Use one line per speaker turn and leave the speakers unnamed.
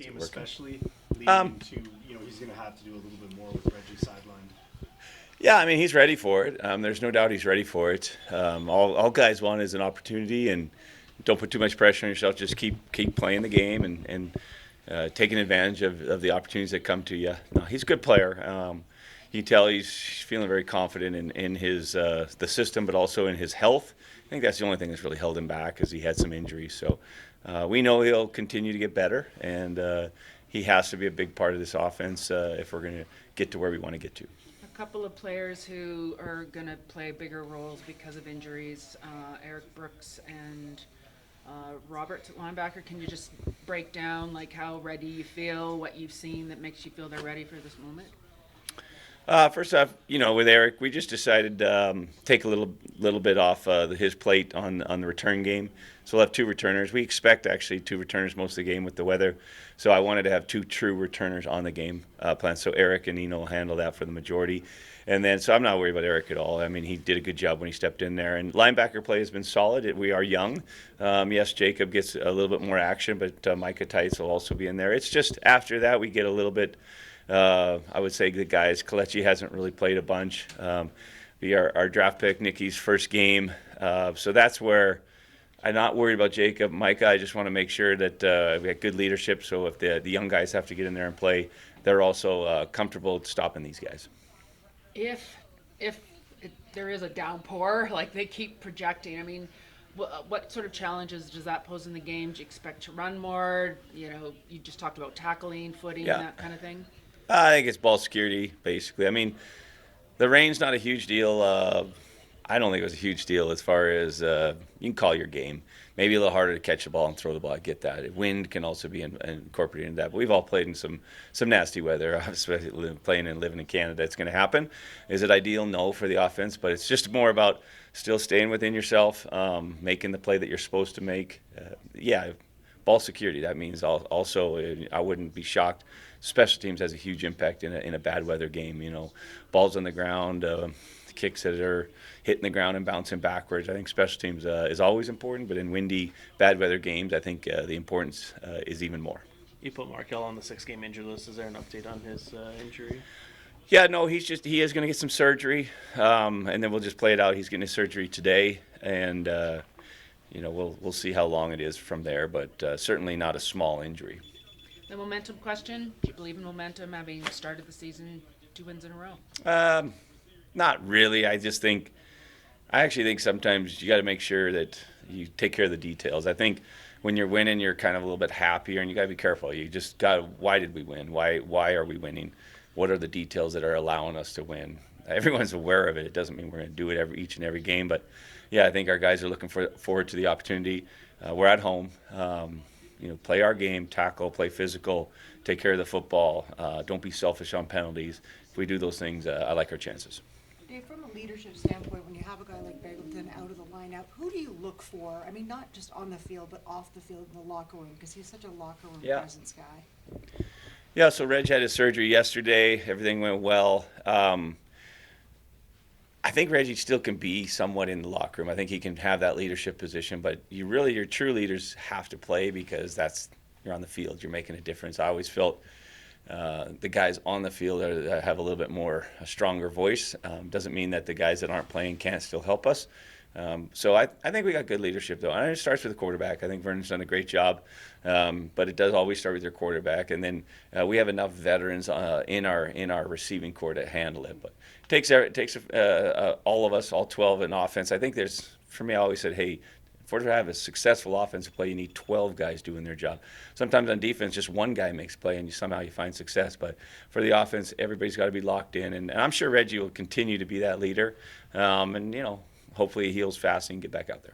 game,
working.
especially leading into, he's going to have to do a little bit more with Reggie sidelined.
Yeah, I mean, he's ready for it. There's no doubt he's ready for it. All guys want is an opportunity, and don't put too much pressure on yourself. Just keep playing the game and taking advantage of the opportunities that come to you. No, he's a good player. You can tell he's feeling very confident in his the system, but also in his health. I think that's the only thing that's really held him back, is he had some injuries. So we know he'll continue to get better, and he has to be a big part of this offense if we're going to get to where we want to get to.
A couple of players who are going to play bigger roles because of injuries, Eric Brooks and Robert, linebacker. Can you just break down like how ready you feel, what you've seen that makes you feel they're ready for this moment?
First off, with Eric, we just decided take a little bit off his plate on the return game. So we'll have two returners. We expect actually two returners most of the game with the weather. So I wanted to have two true returners on the game plan. So Eric and Nino will handle that for the majority. And then, so I'm not worried about Eric at all. I mean, he did a good job when he stepped in there. And linebacker play has been solid. We are young. Yes, Jacob gets a little bit more action, but Micah Tice will also be in there. It's just after that we get a little bit. I would say the guys, Kalechi hasn't really played a bunch. Our draft pick, Nikki's first game. So that's where I'm not worried about Jacob. Micah, I just want to make sure that we got good leadership. So if the young guys have to get in there and play, they're also comfortable stopping these guys.
If there is a downpour, like they keep projecting, I mean, what sort of challenges does that pose in the game? Do you expect to run more? You just talked about tackling, footing, that kind of thing.
I think it's ball security, basically. I mean, the rain's not a huge deal. I don't think it was a huge deal as far as you can call your game. Maybe a little harder to catch the ball and throw the ball. I get that. Wind can also be incorporated into that. But we've all played in some nasty weather, especially playing and living in Canada. It's going to happen. Is it ideal? No, for the offense. But it's just more about still staying within yourself, making the play that you're supposed to make. Ball security. That means also I wouldn't be shocked. Special teams has a huge impact in a bad weather game. Balls on the ground, kicks that are hitting the ground and bouncing backwards. I think special teams is always important, but in windy, bad weather games, I think the importance is even more.
You put Markel on the 6-game injury list. Is there an update on his injury?
Yeah, no, he is going to get some surgery, and then we'll just play it out. He's getting his surgery today, and we'll see how long it is from there, but certainly not a small injury.
The momentum question, do you believe in momentum, having started the season 2 wins in a row?
Not really. I actually think sometimes you got to make sure that you take care of the details. I think when you're winning, you're kind of a little bit happier, and you got to be careful. You just why did we win? Why are we winning? What are the details that are allowing us to win? Everyone's aware of it. It doesn't mean we're going to do it each and every game, but yeah, I think our guys are looking forward to the opportunity. We're at home. Play our game, tackle, play physical, take care of the football. Don't be selfish on penalties. If we do those things, I like our chances.
Dave, from a leadership standpoint, when you have a guy like Begelton out of the lineup, who do you look for? I mean, not just on the field, but off the field in the locker room, because he's such a locker room presence guy.
Yeah, so Reg had his surgery yesterday. Everything went well. I think Reggie still can be somewhat in the locker room. I think he can have that leadership position, but your true leaders have to play, because you're on the field. You're making a difference. I always felt the guys on the field have a little bit more a stronger voice. Doesn't mean that the guys that aren't playing can't still help us. So I think we got good leadership, though. And it starts with the quarterback. I think Vernon's done a great job, but it does always start with your quarterback. And then we have enough veterans in our receiving core to handle it. But it takes all of us, all 12 in offense. I think for me, I always said, hey, for to have a successful offensive play, you need 12 guys doing their job. Sometimes on defense, just one guy makes play, and somehow you find success. But for the offense, everybody's got to be locked in. And I'm sure Reggie will continue to be that leader. Hopefully he heals fast and get back out there.